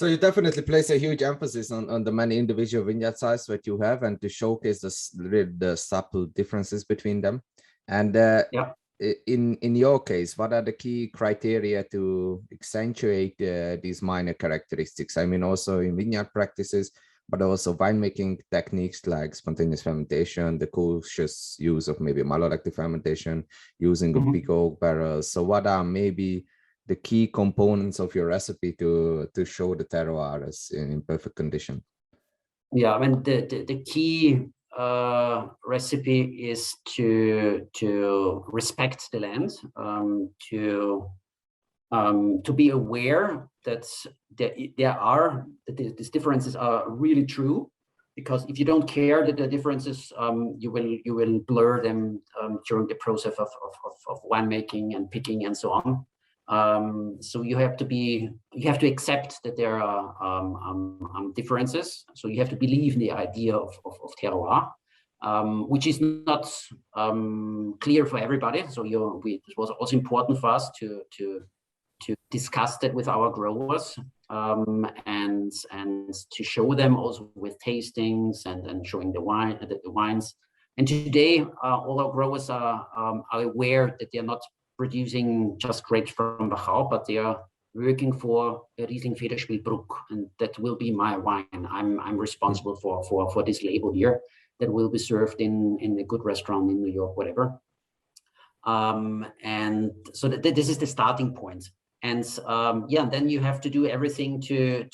So you definitely place a huge emphasis on the many individual vineyard sites that you have and to showcase the subtle differences between them. And yeah. In your case, what are the key criteria to accentuate these minor characteristics? I mean, also in vineyard practices, but also winemaking techniques like spontaneous fermentation, the cautious use of maybe malolactic fermentation, using of big oak barrels. So what are maybe the key components of your recipe to show the terroir as in perfect condition? Yeah, I mean, the key recipe is to respect the land, to be aware that these differences are really true, because if you don't care that the differences, you will blur them during the process of winemaking and picking and so on. So you have to accept that there are differences. So you have to believe in the idea of terroir, which is not clear for everybody. So it was also important for us to discuss that with our growers, and to show them also with tastings and showing the wines. And today, all our growers are aware that they're not producing just grapes from Wachau, but they are working for a Riesling Federspielbruck, and that will be my wine. I'm responsible for this label here that will be served in a good restaurant in New York, whatever. And so this is the starting point. And yeah, then you have to do everything to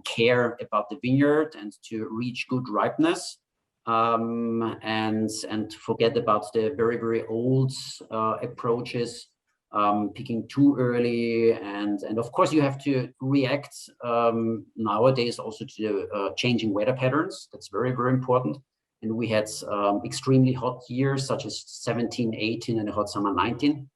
care about the vineyard and to reach good ripeness, and forget about the very, very old approaches, picking too early. And of course, you have to react nowadays also to changing weather patterns. That's very, very important. And we had extremely hot years, such as 17, 18, and a hot summer 19.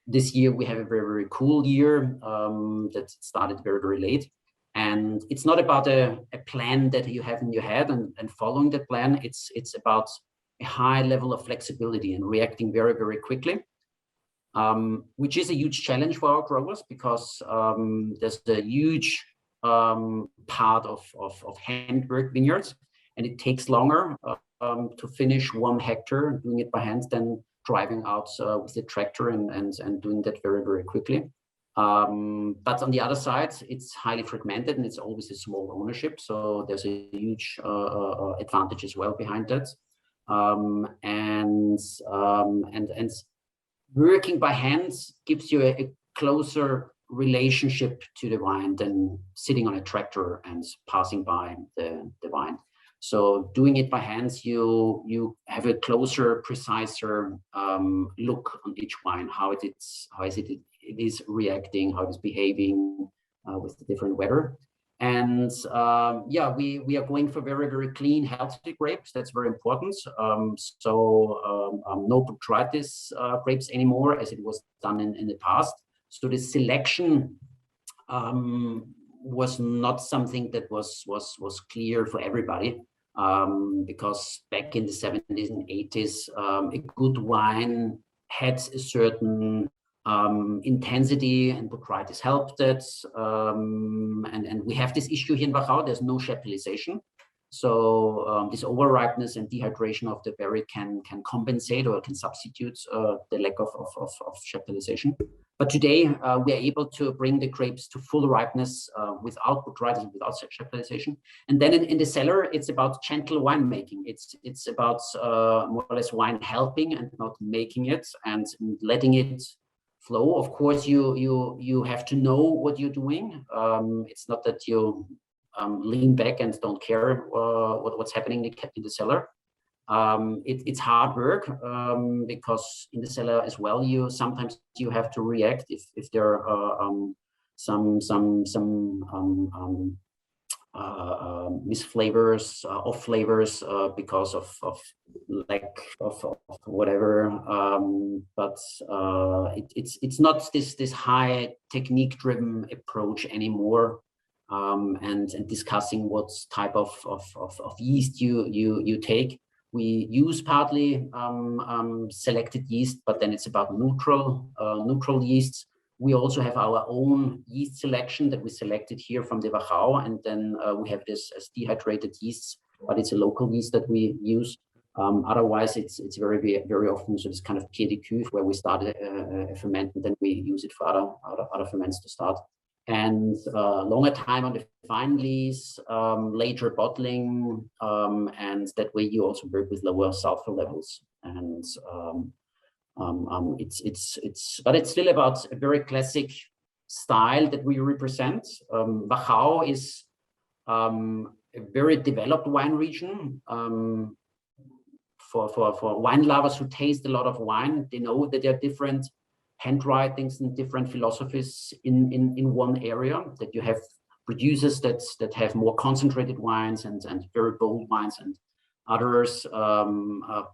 This year we have a very, very cool year that started very, very late. And it's not about a plan that you have in your head and following that plan. It's about a high level of flexibility and reacting very, very quickly, which is a huge challenge for our growers, because there's a huge part of handwork vineyards, and it takes longer to finish 1 hectare doing it by hand than driving out with the tractor and doing that very, very quickly. But on the other side, it's highly fragmented and it's always a small ownership. So there's a huge advantage as well behind that. And working by hand gives you a closer relationship to the wine than sitting on a tractor and passing by the wine. So doing it by hands, you have a closer, preciser look on each wine, how it is reacting, how it is behaving with the different weather. And yeah, we are going for very, very clean, healthy grapes. That's very important. So no botrytis grapes anymore, as it was done in the past. So the selection was not something that was clear for everybody, because back in the 70s and 80s, a good wine had a certain intensity, and botrytis helped it. And we have this issue here in Wachau. There's no chaptalization. So this overripeness and dehydration of the berry can compensate or can substitute the lack of chaptalization. But today we are able to bring the grapes to full ripeness without botrytis and without chaptalization. And then in the cellar, it's about gentle winemaking. It's about more or less wine helping and not making it and letting it flow. Of course, you have to know what you're doing. It's not that you lean back and don't care what's happening in the cellar. It's hard work, because in the cellar as well, sometimes you have to react if there are some misflavors, off flavors because of lack of whatever. But it's not this high technique driven approach anymore. And discussing what type of yeast you take. We use partly selected yeast, but then it's about neutral yeasts. We also have our own yeast selection that we selected here from the Wachau, and then we have this as dehydrated yeasts, but it's a local yeast that we use. Otherwise, it's very often so this kind of pied de cuve where we start a ferment and then we use it for other ferments to start. And longer time on the fine lees, later bottling, and that way you also work with lower sulfur levels. And but it's still about a very classic style that we represent. Wachau is a very developed wine region. For wine lovers who taste a lot of wine, they know that there are different handwritings and different philosophies in one area, that you have producers that have more concentrated wines and very bold wines, and others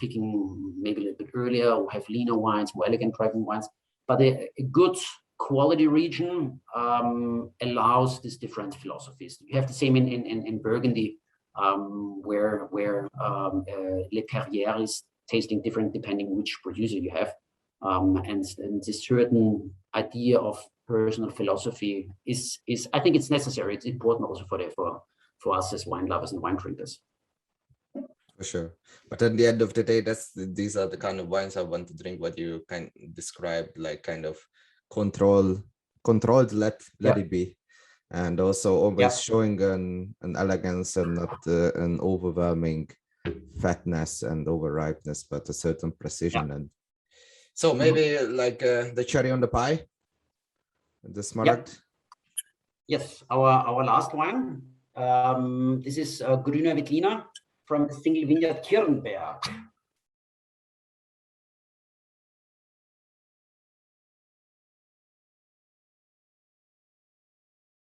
picking maybe a little bit earlier or have leaner wines, more elegant driving wines. But a good quality region allows these different philosophies. You have the same in Burgundy, where Le Perrier is tasting different depending which producer you have. And this certain idea of personal philosophy is I think it's necessary. It's important also for us as wine lovers and wine drinkers. For sure. But at the end of the day, these are the kind of wines I want to drink, what you kind of described, like kind of controlled, let it be. And also always showing an elegance and not an overwhelming fatness and overripeness, but a certain precision. And so maybe like the cherry on the pie, the Smaragd. Yes, our last wine. This is Grüner Veltliner from the single vineyard Kirnberg.